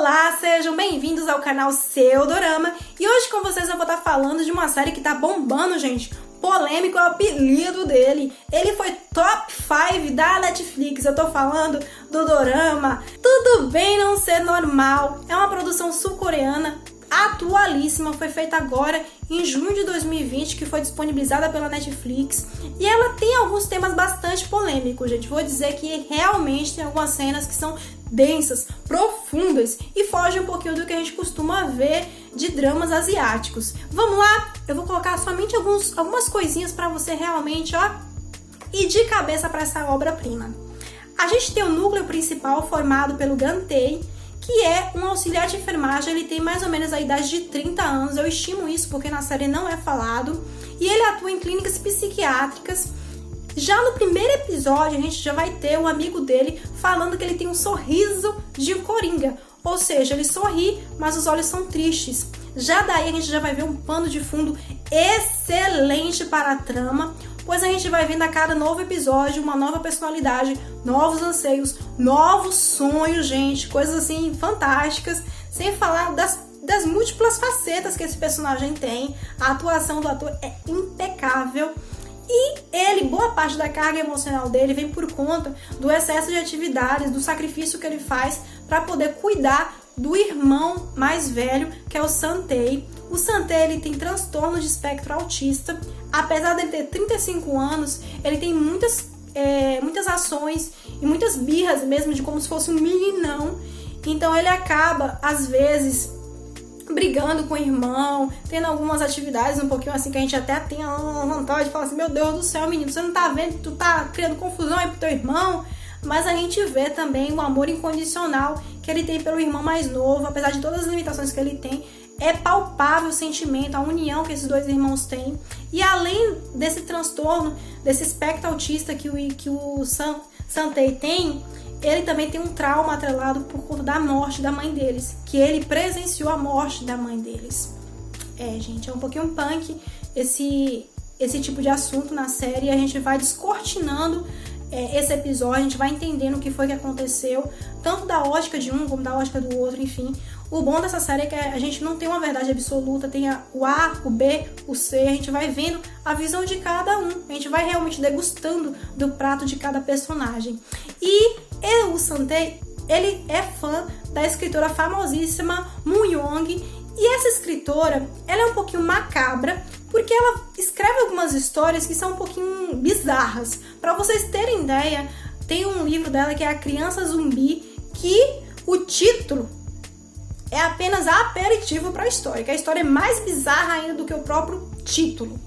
Olá, sejam bem-vindos ao canal Seu Dorama. E hoje com vocês eu vou estar falando de uma série que tá bombando, gente. Polêmico é o apelido dele. Ele foi top 5 da Netflix. Eu tô falando do dorama Tudo Bem Não Ser Normal. É uma produção sul-coreana atualíssima, foi feita agora em junho de 2020, que foi disponibilizada pela Netflix, e ela tem alguns temas bastante polêmicos, gente. Vou dizer que realmente tem algumas cenas que são densas, profundas e fogem um pouquinho do que a gente costuma ver de dramas asiáticos. Vamos lá? Eu vou colocar somente algumas coisinhas para você realmente, ir de cabeça para essa obra-prima. A gente tem o núcleo principal formado pelo Gantei, que é um auxiliar de enfermagem. Ele tem mais ou menos a idade de 30 anos, eu estimo isso porque na série não é falado, e ele atua em clínicas psiquiátricas. Já no primeiro episódio, a gente já vai ter um amigo dele falando que ele tem um sorriso de coringa, ou seja, ele sorri, mas os olhos são tristes. Já daí a gente já vai ver um pano de fundo excelente para a trama, pois a gente vai vendo a cada novo episódio uma nova personalidade, novos anseios, novos sonhos, gente, coisas assim fantásticas, sem falar das múltiplas facetas que esse personagem tem. A atuação do ator é impecável e ele, boa parte da carga emocional dele vem por conta do excesso de atividades, do sacrifício que ele faz para poder cuidar do irmão mais velho, que é o Santei. O Santei, ele tem transtorno de espectro autista. Apesar dele ter 35 anos, ele tem muitas ações e muitas birras mesmo, de como se fosse um meninão. Então ele acaba, às vezes, brigando com o irmão, tendo algumas atividades um pouquinho assim que a gente até tem a vontade de falar assim: meu Deus do céu, menino, você não tá vendo que tu tá criando confusão aí pro teu irmão? Mas a gente vê também o amor incondicional que ele tem pelo irmão mais novo. Apesar de todas as limitações que ele tem, é palpável o sentimento, a união que esses dois irmãos têm. E além desse transtorno, desse espectro autista que o Santei tem, ele também tem um trauma atrelado por conta da morte da mãe deles, que ele presenciou a morte da mãe deles. Gente, é um pouquinho punk esse tipo de assunto na série. A gente vai descortinando esse episódio, a gente vai entendendo o que foi que aconteceu, tanto da ótica de um como da ótica do outro, enfim. O bom dessa série é que a gente não tem uma verdade absoluta, tem o A, o B, o C, a gente vai vendo a visão de cada um, a gente vai realmente degustando do prato de cada personagem. E o Santei, ele é fã da escritora famosíssima Moon Young, e essa escritora, ela é um pouquinho macabra, porque ela escreve algumas histórias que são um pouquinho bizarras. Para vocês terem ideia, tem um livro dela que é A Criança Zumbi, que o título é apenas aperitivo para a história, que a história é mais bizarra ainda do que o próprio título.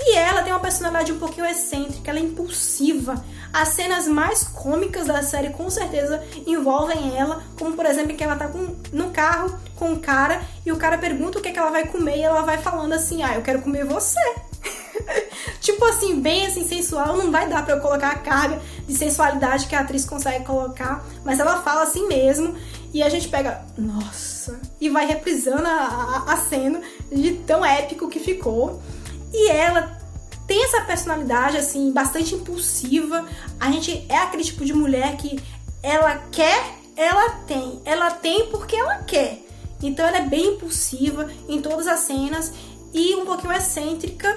E ela tem uma personalidade um pouquinho excêntrica, ela é impulsiva. As cenas mais cômicas da série com certeza envolvem ela, como por exemplo que ela tá no carro com um cara e o cara pergunta o que ela vai comer e ela vai falando assim: eu quero comer você. Tipo assim, bem assim, sensual. Não vai dar pra eu colocar a carga de sensualidade que a atriz consegue colocar, mas ela fala assim mesmo e a gente pega, nossa, e vai reprisando a cena de tão épico que ficou. E ela tem essa personalidade, assim, bastante impulsiva. A gente é aquele tipo de mulher que ela quer, ela tem porque ela quer. Então ela é bem impulsiva em todas as cenas e um pouquinho excêntrica,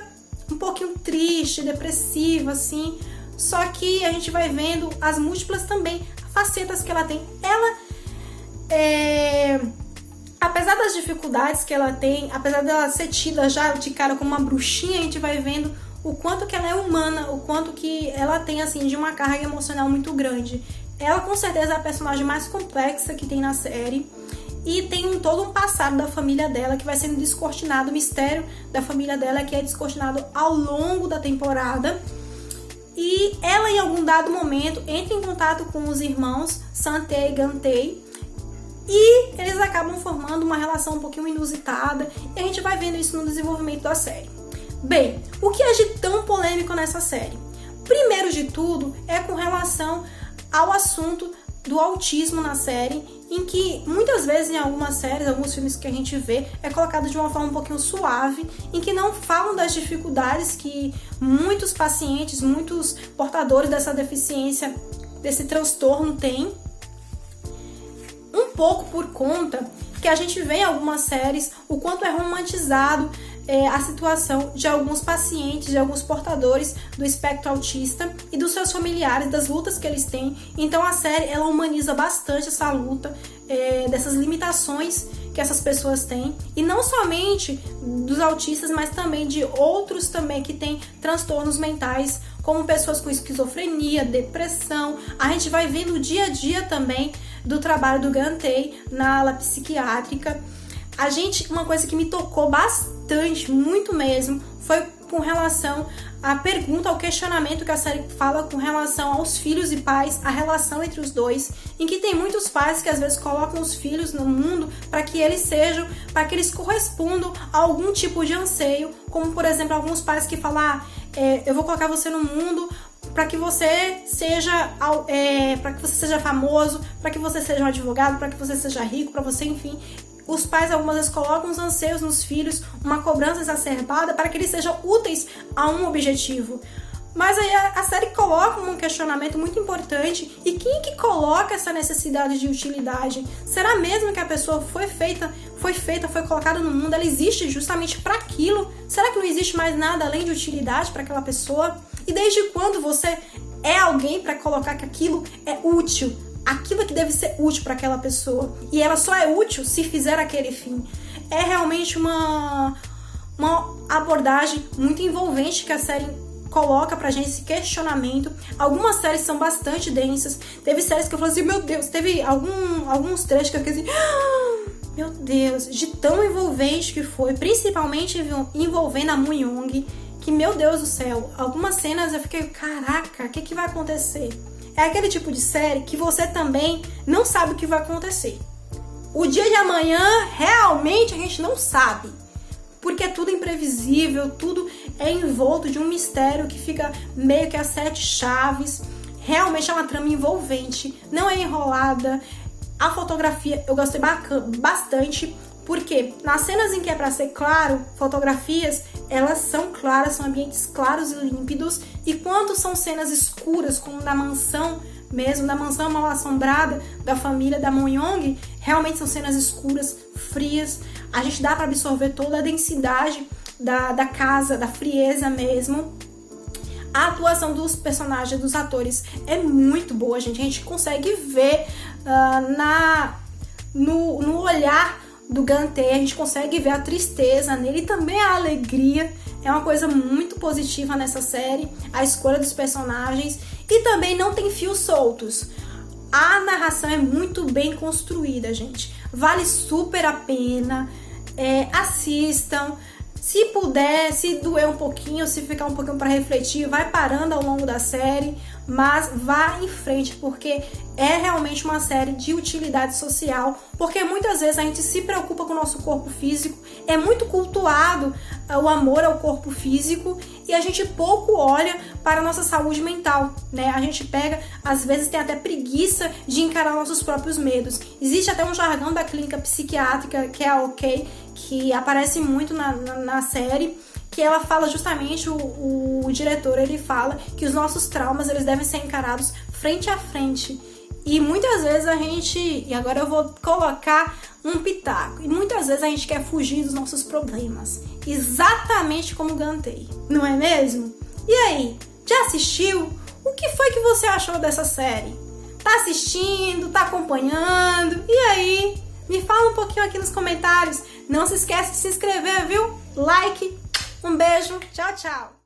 um pouquinho triste, depressiva, assim. Só que a gente vai vendo as múltiplas também facetas que ela tem. Ela apesar das dificuldades que ela tem, apesar dela ser tida já de cara como uma bruxinha, a gente vai vendo o quanto que ela é humana, o quanto que ela tem, assim, de uma carga emocional muito grande. Ela, com certeza, é a personagem mais complexa que tem na série. E tem todo um passado da família dela que vai sendo descortinado, o mistério da família dela que é descortinado ao longo da temporada. E ela, em algum dado momento, entra em contato com os irmãos Santei e Gantei, e eles acabam formando uma relação um pouquinho inusitada, e a gente vai vendo isso no desenvolvimento da série. Bem, o que é de tão polêmico nessa série? Primeiro de tudo é com relação ao assunto do autismo na série, em que muitas vezes em algumas séries, alguns filmes que a gente vê, é colocado de uma forma um pouquinho suave, em que não falam das dificuldades que muitos pacientes, muitos portadores dessa deficiência, desse transtorno têm. pouco por conta que a gente vê em algumas séries o quanto é romantizado a situação de alguns pacientes, de alguns portadores do espectro autista e dos seus familiares, das lutas que eles têm. Então a série, ela humaniza bastante essa luta, dessas limitações que essas pessoas têm, e não somente dos autistas, mas também de outros também que têm transtornos mentais, como pessoas com esquizofrenia, depressão. A gente vai vendo o dia a dia também do trabalho do Gantei na ala psiquiátrica. Uma coisa que me tocou bastante, muito mesmo, foi com relação à pergunta, ao questionamento que a série fala com relação aos filhos e pais, a relação entre os dois, em que tem muitos pais que às vezes colocam os filhos no mundo para que eles correspondam a algum tipo de anseio, como por exemplo alguns pais que falam, eu vou colocar você no mundo para que você seja famoso, para que você seja um advogado, para que você seja rico, para você, enfim. Os pais algumas vezes colocam os anseios nos filhos, uma cobrança exacerbada para que eles sejam úteis a um objetivo. Mas aí a série coloca um questionamento muito importante. E quem que coloca essa necessidade de utilidade? Será mesmo que a pessoa foi colocada no mundo, ela existe justamente para aquilo? Será que não existe mais nada além de utilidade para aquela pessoa? E desde quando você é alguém para colocar que aquilo é útil? Aquilo que deve ser útil para aquela pessoa. E ela só é útil se fizer aquele fim. É realmente uma abordagem muito envolvente que a série coloca pra gente, esse questionamento. Algumas séries são bastante densas. Teve séries que eu falei assim, meu Deus. Teve alguns trechos que eu fiquei assim, meu Deus, de tão envolvente que foi. Principalmente envolvendo a Moon Young, que, meu Deus do céu, algumas cenas eu fiquei, caraca, o que vai acontecer? É aquele tipo de série que você também não sabe o que vai acontecer. O dia de amanhã, realmente, a gente não sabe. Porque é tudo imprevisível, tudo é envolto de um mistério que fica meio que a 7 chaves. Realmente é uma trama envolvente, não é enrolada. A fotografia eu gostei bastante, porque nas cenas em que é pra ser claro, fotografias, elas são claras, são ambientes claros e límpidos. E quando são cenas escuras, como da mansão mesmo, da mansão mal assombrada da família da Moon Young, realmente são cenas escuras, frias. A gente dá pra absorver toda a densidade da casa, da frieza mesmo. A atuação dos personagens, dos atores, é muito boa, gente. A gente consegue ver no olhar do Gantei, a gente consegue ver a tristeza nele e também a alegria. É uma coisa muito positiva nessa série, a escolha dos personagens, e também não tem fios soltos. A narração é muito bem construída, gente. Vale super a pena. Assistam. Se puder, se doer um pouquinho, se ficar um pouquinho para refletir, vai parando ao longo da série, mas vá em frente, porque é realmente uma série de utilidade social, porque muitas vezes a gente se preocupa com o nosso corpo físico, é muito cultuado o amor ao corpo físico e a gente pouco olha para a nossa saúde mental, né? A gente às vezes tem até preguiça de encarar nossos próprios medos. Existe até um jargão da clínica psiquiátrica, que é a OK, que aparece muito na série, que ela fala justamente, o diretor, ele fala que os nossos traumas, eles devem ser encarados frente a frente. E muitas vezes e agora eu vou colocar um pitaco, e muitas vezes a gente quer fugir dos nossos problemas, exatamente como o Gantei, não é mesmo? E aí, já assistiu? O que foi que você achou dessa série? Tá assistindo? Tá acompanhando? E aí? Me fala um pouquinho aqui nos comentários. Não se esquece de se inscrever, viu? Like. Um beijo. Tchau, tchau.